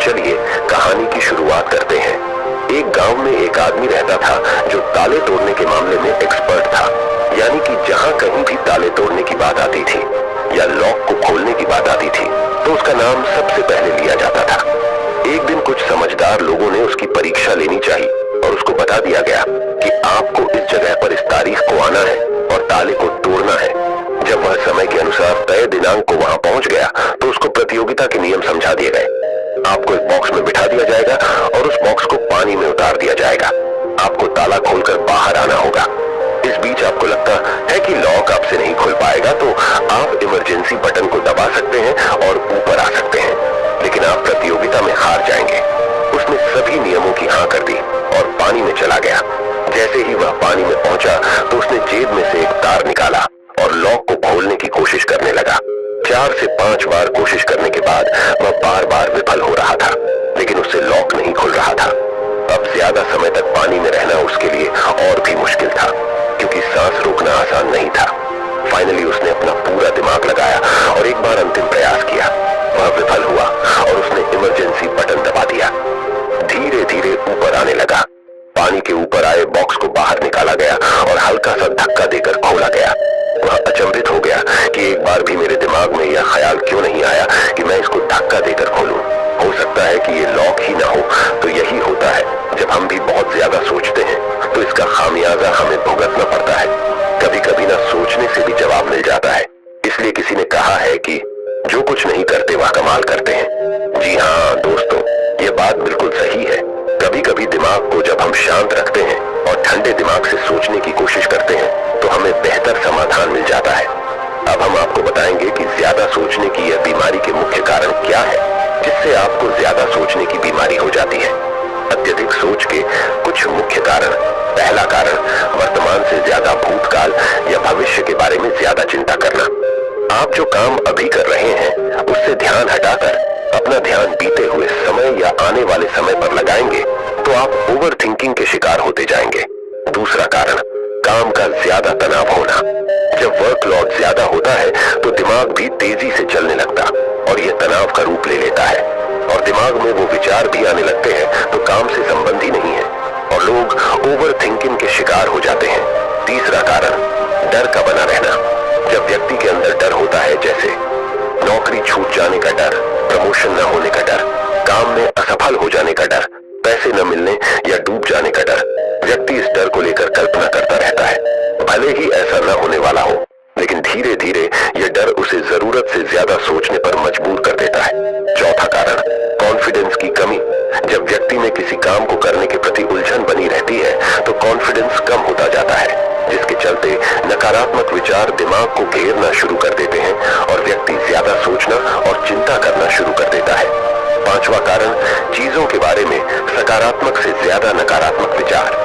चलिए कहानी की शुरुआत करते हैं। एक गांव में एक आदमी रहता था जो ताले तोड़ने के मामले में एक्सपर्ट था। यानी कि जहां कहीं भी ताले तोड़ने की बात आती थी या लॉक को खोलने की बात आती थी तो उसका नाम सबसे पहले लिया जाता था। एक दिन कुछ समझदार लोगों ने उसकी परीक्षा लेनी चाहिए और उसको बता दिया गया कि आपको इस जगह पर इस तारीख को आना है और ताले को तोड़ना है। जब वह समय के अनुसार तय दिनांक को वहां पहुंच गया तो उसको प्रतियोगिता के नियम समझा दिए गए। आपको एक बॉक्स में बिठा दिया जाएगा और उस बॉक्स को पानी में उतार दिया जाएगा। आपको ताला खोलकर बाहर आना होगा। इस बीच आपको लगता है कि लॉक आपसे नहीं खुल पाएगा तो आप इमरजेंसी बटन को दबा सकते हैं और ऊपर आ सकते हैं, लेकिन आप प्रतियोगिता में हार जाएंगे। उसने सभी नियमों की हाँ कर दी और पानी में चला गया। जैसे ही वह पानी में पहुंचा तो उसने जेब में से एक तार निकाला और लॉक को खोलने की कोशिश करने लगा। 4 से 5 बार कोशिश करने के बाद वह बार बार विफल हो रहा था, लेकिन उससे लॉक नहीं खुल रहा था। अब ज्यादा समय तक पानी में रहना उसके लिए और भी मुश्किल था, क्योंकि सांस रोकना आसान नहीं था। फाइनली उसने अपना पूरा दिमाग लगाया और एक बार अंतिम प्रयास किया। वह विफल हुआ और उसने इमरजेंसी बटन दबा दिया। धीरे धीरे ऊपर आने लगा। पानी के ऊपर आए बॉक्स को बाहर निकाला गया और हल्का सा धक्का देकर खोला गया। वह अचंभित हो गया कि एक बार भी मेरे दिमाग में यह ख्याल क्यों नहीं आया कि मैं इसको धक्का देकर खोलूं। हो सकता है कि ये लॉक ही ना हो। तो यही होता है, जब हम भी बहुत ज्यादा सोचते हैं तो इसका खामियाजा हमें भुगतना पड़ता है। कभी कभी ना सोचने से भी जवाब मिल जाता है। इसलिए किसी ने कहा है कि जो कुछ नहीं करते वह कमाल करते हैं। जी हाँ दोस्तों, ये बात बिल्कुल सही है। कभी कभी दिमाग को जब हम शांत रखते हैं और ठंडे दिमाग से सोचने की कोशिश करते हैं तो हमें बेहतर समाधान मिल जाता है। अब हम आपको बताएंगे कि ज्यादा सोचने की यह बीमारी के मुख्य कारण क्या है, जिससे आपको ज्यादा सोचने की बीमारी हो जाती है। अत्यधिक सोच के कुछ मुख्य कारण। पहला कारण, वर्तमान से ज्यादा भूतकाल या भविष्य के बारे में ज्यादा चिंता करना। आप जो काम अभी कर रहे हैं उससे ध्यान हटाकर अपना ध्यान बीते हुए समय या आने वाले समय पर लगाएंगे तो आप ओवर थिंकिंग के शिकार होते जाएंगे। दूसरा कारण, काम का ज्यादा तनाव होना। जब वर्कलोड ज्यादा होता है तो दिमाग भी तेजी से चलने लगता और यह तनाव का रूप ले लेता है और दिमाग में वो विचार भी आने लगते हैं तो काम से संबंधी नहीं है और लोग ओवर थिंकिंग के शिकार हो जाते हैं। तीसरा कारण, डर का बना रहना। जब व्यक्ति के अंदर डर होता है, जैसे नौकरी छूट जाने का डर, प्रमोशन न होने का डर, काम में असफल हो जाने का डर, पैसे न मिलने या डूब जाने का डर, व्यक्ति इस डर को लेकर कल्पना करता रहता है। भले ही ऐसा न होने वाला हो, लेकिन धीरे धीरे यह डर उसे जरूरत से ज्यादा सोचने पर मजबूर कर देता है। चौथा कारण, कॉन्फिडेंस की कमी। जब व्यक्ति में किसी काम को करने के प्रति उलझन बनी रहती है तो कॉन्फिडेंस कम होता जाता है, जिसके चलते नकारात्मक विचार दिमाग को घेरना शुरू कर देते हैं और व्यक्ति ज्यादा सोचना और चिंता करना शुरू कर देता है। पांचवा कारण, चीजों के बारे में सकारात्मक से ज्यादा नकारात्मक विचार।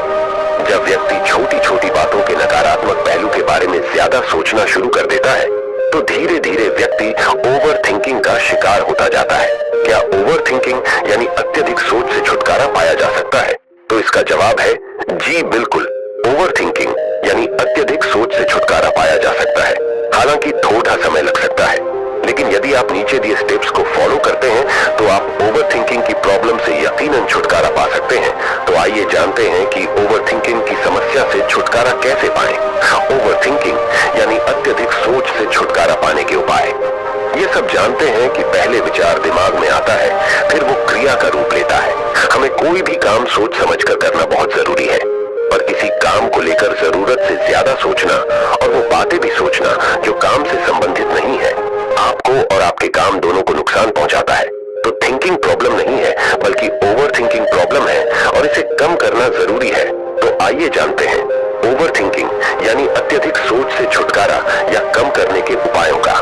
जब व्यक्ति छोटी छोटी बातों के नकारात्मक पहलू के बारे में ज्यादा सोचना शुरू कर देता है तो धीरे धीरे व्यक्ति ओवर थिंकिंग का शिकार होता जाता है। क्या ओवर थिंकिंग यानी अत्यधिक सोच से छुटकारा पाया जा सकता है? तो इसका जवाब है जी बिल्कुल। ओवर थिंकिंग यानी अत्यधिक सोच से छुटकारा पाया जा सकता है। हालांकि थोड़ा समय लग सकता है, लेकिन यदि आप नीचे दिए स्टेप्स को फॉलो करते हैं तो आप ओवर थिंकिंग की प्रॉब्लम से यकीनन छुटकारा पा सकते हैं। तो आइए जानते हैं कि ओवर थिंकिंग की समस्या से छुटकारा कैसे पाएं। ओवर थिंकिंग यानी अत्यधिक सोच से छुटकारा पाने के उपाय। ये सब जानते हैं कि पहले विचार दिमाग में आता है, फिर वो क्रिया का रूप लेता है। हमें कोई भी काम सोच समझ कर करना बहुत जरूरी है, पर किसी काम को लेकर जरूरत से ज्यादा सोचना और वो बातें भी सोचना जो काम से संबंधित नहीं है, आपको और आपके काम दोनों को नुकसान पहुंचाता है। तो थिंकिंग प्रॉब्लम नहीं है, बल्कि ओवर थिंकिंग प्रॉब्लम है और इसे कम करना जरूरी है। तो आइए जानते हैं ओवर थिंकिंग यानी अत्यधिक सोच से छुटकारा या कम करने के उपायों का।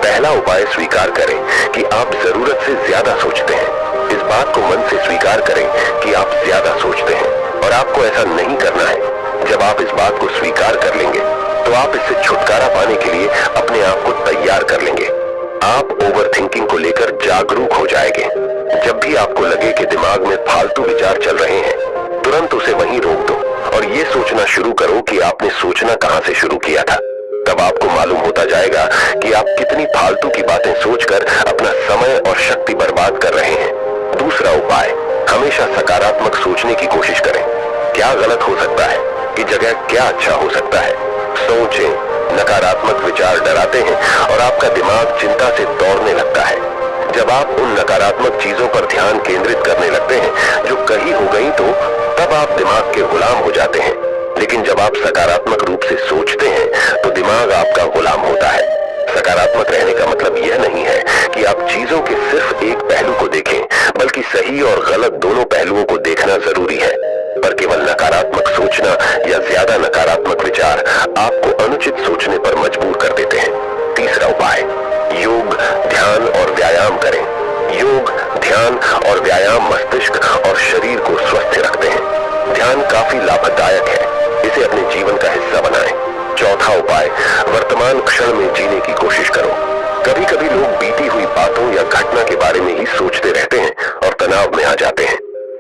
पहला उपाय, स्वीकार करें कि आप जरूरत से ज्यादा सोचते हैं। इस बात को मन से स्वीकार करें कि आप ज्यादा सोचते हैं और आपको ऐसा नहीं करना है। जब आप इस बात को स्वीकार कर लेंगे तो आप इससे छुटकारा पाने के लिए अपने आप को तैयार कर लेंगे। आप ओवर थिंकिंग को लेकर जागरूक हो जाएंगे। जब भी आपको लगे कि दिमाग में फालतू विचार चल रहे हैं, तुरंत उसे वहीं रोक दो और ये सोचना शुरू करो कि आपने सोचना कहां से शुरू किया था। तब आपको मालूम होता जाएगा कि आप कितनी फालतू की बातें सोचकर अपना समय और शक्ति बर्बाद कर रहे हैं। दूसरा हमेशा सकारात्मक सोचने की कोशिश करें। क्या गलत हो सकता है की जगह क्या अच्छा हो सकता है, सोचें। नकारात्मक विचार डराते हैं और आपका दिमाग चिंता से दौड़ने लगता है। जब आप उन नकारात्मक चीजों पर ध्यान केंद्रित करने लगते हैं जो कहीं हो गई, तो तब आप दिमाग के गुलाम हो जाते हैं। लेकिन जब आप सकारात्मक रूप से सोचते हैं तो दिमाग आपका गुलाम होता है। सकारात्मक रहने का मतलब यह नहीं है कि आप चीजों के सिर्फ एक पहलू को देखें, बल्कि सही और गलत दोनों पहलुओं को देखना जरूरी है। पर केवल नकारात्मक सोचना या ज्यादा नकारात्मक विचार आपको अनुचित सोचने पर मजबूर कर देते हैं। तीसरा उपाय, योग, ध्यान और व्यायाम करें। योग, ध्यान और व्यायाम मस्तिष्क और शरीर को स्वस्थ रखते हैं। ध्यान काफी लाभदायक है, इसे अपने जीवन का हिस्सा बनाएं। चौथा उपाय, वर्तमान क्षण में जीने की कोशिश करो। कभी कभी लोग बीती हुई बातों या घटना के बारे में ही सोचते रहते हैं और तनाव में आ जाते हैं।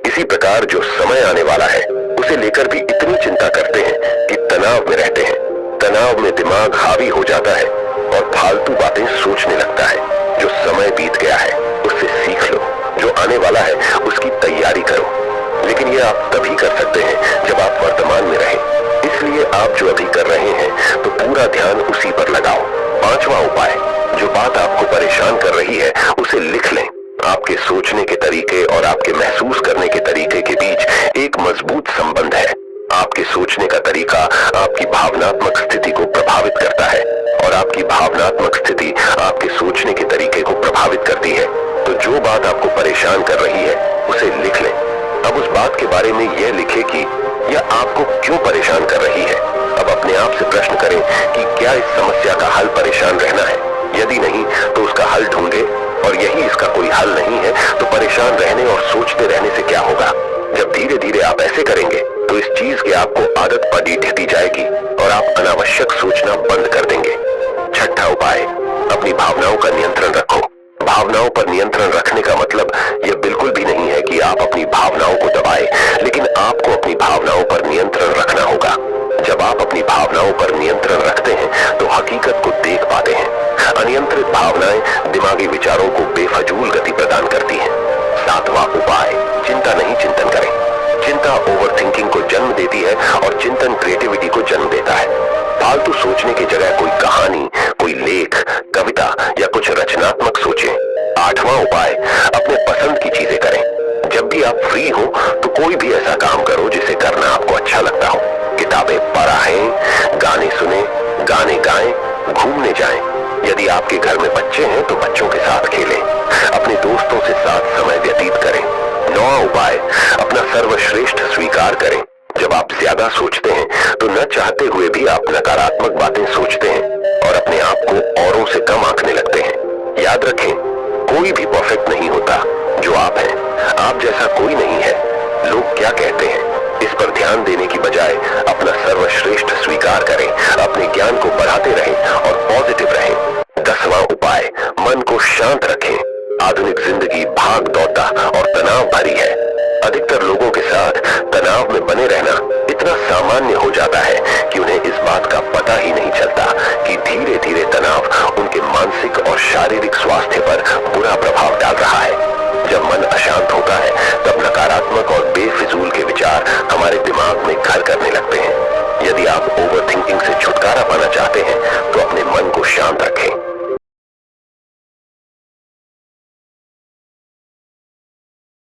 इसी प्रकार जो समय आने वाला है उसे लेकर भी इतनी चिंता करते हैं कि तनाव में रहते हैं। तनाव में दिमाग हावी हो जाता है और फालतू बातें सोचने लगता है। जो समय बीत गया है उससे सीख लो, जो आने वाला है उसकी तैयारी करो। लेकिन ये आप तभी कर सकते हैं जब आप वर्तमान में रहें। इसलिए आप जो अभी कर रहे हैं तो पूरा ध्यान उसी पर लगाओ। पांचवा उपाय, जो बात आपको परेशान कर रही है उसे लिख लें। आपके सोचने के तरीके और आपके महसूस करने के तरीके के बीच एक मजबूत संबंध है। आपके सोचने का तरीका आपकी भावनात्मक स्थिति को प्रभावित करता है और आपकी भावनात्मक स्थिति आपके सोचने के तरीके को प्रभावित करती है। तो जो बात आपको परेशान कर रही है उसे लिख लें। अब उस बात के बारे में यह लिखें कि यह आपको क्यों परेशान कर रही है। अब अपने आप से प्रश्न करें कि क्या इस समस्या का हल परेशान रहना है। यदि नहीं तो उसका हल ढूंढे, और यही इसका कोई हल नहीं है तो परेशान रहने और सोचते रहने से क्या होगा। जब धीरे धीरे आप ऐसे करेंगे तो इस चीज की आपको आदत पड़ी ढहती जाएगी और आप अनावश्यक सोचना बंद कर देंगे। छठा उपाय, अपनी भावनाओं का नियंत्रण रखो। भावनाओं पर नियंत्रण रखने का मतलब यह बिल्कुल भी नहीं है कि आप अपनी भावनाओं को दबाएं, लेकिन आपको अपनी भावनाओं पर नियंत्रण रखना होगा। जब आप अपनी भावनाओं पर नियंत्रण रखते हैं तो हकीकत को देख पाते हैं। अनियंत्रित भावनाएं दिमागी विचारों को बेफजूल गति प्रदान करती हैं। सातवां उपाय, चिंता नहीं चिंतन करें। चिंता ओवरथिंकिंग को जन्म देती है और चिंतन क्रिएटिविटी को जन्म देता है। फालतू सोचने की जगह कोई कहानी, कोई लेख, कविता या कुछ रचनात्मक सोचें। आठवां उपाय, अपने पसंद की चीजें करें। जब भी आप फ्री हो तो कोई भी ऐसा काम करो जिसे करना आपको अच्छा लगता हो। किताबें पढ़ें, गाने सुने, गाने गाएं, घूमने जाएं। यदि आपके घर में बच्चे हैं तो बच्चों के साथ खेलें, अपने दोस्तों से साथ समय व्यतीत करें। नौवां उपाय, अपना सर्वश्रेष्ठ स्वीकार करें। जब आप ज्यादा सोचते हैं तो न चाहते हुए भी आप नकारात्मक बातें सोचते हैं और अपने आप को औरों से कम आंकने लगते हैं। याद रखें, कोई भी परफेक्ट नहीं होता। जो आप हैं, आप जैसा कोई नहीं है। लोग क्या कहते हैं इस पर ध्यान देने की बजाय अपना सर्वश्रेष्ठ स्वीकार करें, अपने ज्ञान को बढ़ाते रहें और पॉजिटिव रहें। 10वां उपाय, मन को शांत रखें। आधुनिक जिंदगी भाग दौड़ता और तनाव भरी है। अधिकतर लोगों के साथ तनाव में बने रहना इतना सामान्य हो जाता है कि उन्हें इस बात का पता ही नहीं चलता कि धीरे धीरे तनाव उनके मानसिक और शारीरिक स्वास्थ्य पर बुरा प्रभाव डाल रहा है। जब मन अशांत होता है तब नकारात्मक और बेफिजूल के विचार हमारे दिमाग में घर करने लगते हैं। यदि आप ओवरथिंकिंग से छुटकारा पाना चाहते हैं तो अपने मन को शांत रखें।